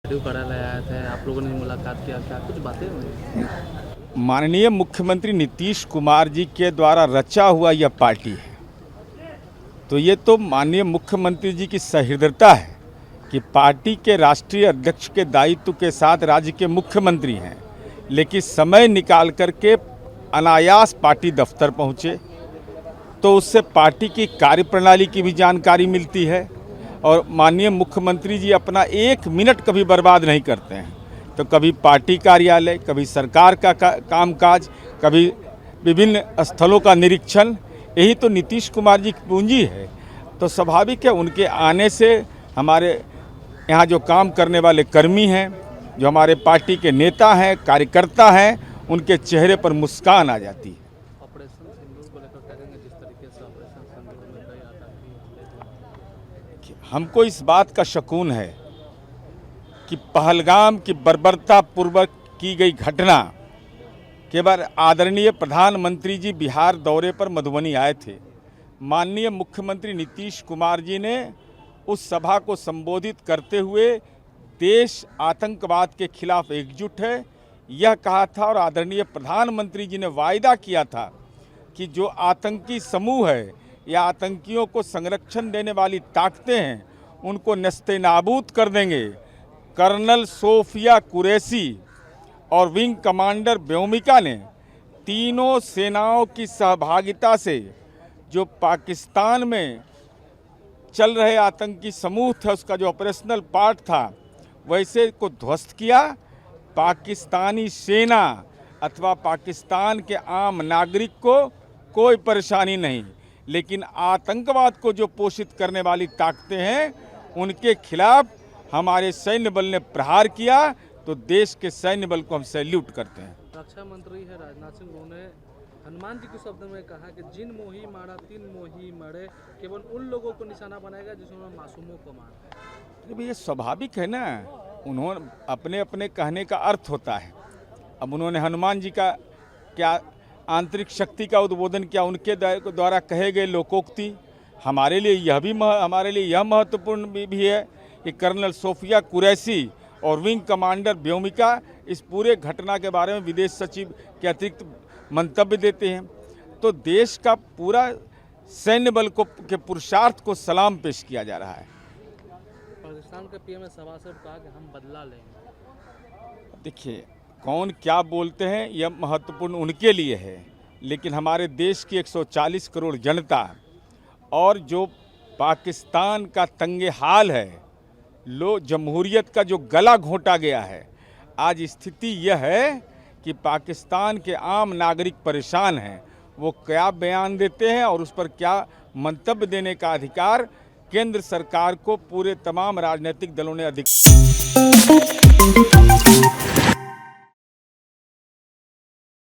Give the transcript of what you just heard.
कार्यालय आए थे, आप लोगों ने मुलाकात किया, क्या कुछ बातें हुई? माननीय मुख्यमंत्री नीतीश कुमार जी के द्वारा रचा हुआ यह पार्टी है, तो ये तो माननीय मुख्यमंत्री जी की सहृदयता है कि पार्टी के राष्ट्रीय अध्यक्ष के दायित्व के साथ राज्य के मुख्यमंत्री हैं, लेकिन समय निकाल करके अनायास पार्टी दफ्तर पहुँचे तो उससे पार्टी की कार्यप्रणाली की भी जानकारी मिलती है। और माननीय मुख्यमंत्री जी अपना एक मिनट कभी बर्बाद नहीं करते हैं, तो कभी पार्टी कार्यालय, कभी सरकार का कामकाज, कभी विभिन्न स्थलों का निरीक्षण, यही तो नीतीश कुमार जी की पूंजी है। तो स्वाभाविक है उनके आने से हमारे यहाँ जो काम करने वाले कर्मी हैं, जो हमारे पार्टी के नेता हैं, कार्यकर्ता हैं, उनके चेहरे पर मुस्कान आ जाती है। ऑपरेशन सिंदूर को लेकर कहेंगे, जिस तरीके से ऑपरेशन सिंदूर में कई आतंकी हमको इस बात का शकून है कि पहलगाम की बर्बरतापूर्वक की गई घटना के बाद आदरणीय प्रधानमंत्री जी बिहार दौरे पर मधुबनी आए थे। माननीय मुख्यमंत्री नीतीश कुमार जी ने उस सभा को संबोधित करते हुए देश आतंकवाद के खिलाफ एकजुट है यह कहा था, और आदरणीय प्रधानमंत्री जी ने वायदा किया था कि जो आतंकी समूह है या आतंकियों को संरक्षण देने वाली ताकतें हैं उनको नस्ते-नाबूद कर देंगे। कर्नल सोफिया कुरैशी और विंग कमांडर व्योमिका ने तीनों सेनाओं की सहभागिता से जो पाकिस्तान में चल रहे आतंकी समूह थे उसका जो ऑपरेशनल पार्ट था वैसे को ध्वस्त किया। पाकिस्तानी सेना अथवा पाकिस्तान के आम नागरिक को कोई परेशानी नहीं, लेकिन आतंकवाद को जो पोषित करने वाली ताकतें हैं उनके खिलाफ हमारे सैन्य बल ने प्रहार किया, तो देश के सैन्य बल को हम सैल्यूट करते हैं। रक्षा मंत्री है राजनाथ सिंह, उन्होंने हनुमान जी के शब्द में कहा कि जिन मोही मारा तीन मोही मरे, केवल उन लोगों को निशाना बनाएगा जिन्होंने मासूमों को मारा। अरे ये स्वाभाविक है ना, उन्होंने अपने अपने कहने का अर्थ होता है। अब उन्होंने हनुमान जी का क्या आंतरिक शक्ति का उद्बोधन किया, उनके द्वारा कहे गए लोकोक्ति हमारे लिए यह महत्वपूर्ण भी है कि कर्नल सोफिया कुरैशी और विंग कमांडर व्योमिका इस पूरे घटना के बारे में विदेश सचिव के अतिरिक्त मंतव्य देते हैं। तो देश का पूरा सैन्य बल को के पुरुषार्थ को सलाम पेश किया जा रहा है। पाकिस्तान के पीएम ने सभा से कहा कि हम बदला लेंगे। देखिए, कौन क्या बोलते हैं यह महत्वपूर्ण उनके लिए है, लेकिन हमारे देश की 140 करोड़ जनता और जो पाकिस्तान का तंगे हाल है, जमहूरियत का जो गला घोंटा गया है, आज स्थिति यह है कि पाकिस्तान के आम नागरिक परेशान हैं। वो क्या बयान देते हैं और उस पर क्या मंतव्य देने का अधिकार केंद्र सरकार को पूरे तमाम राजनीतिक दलों ने अधिकार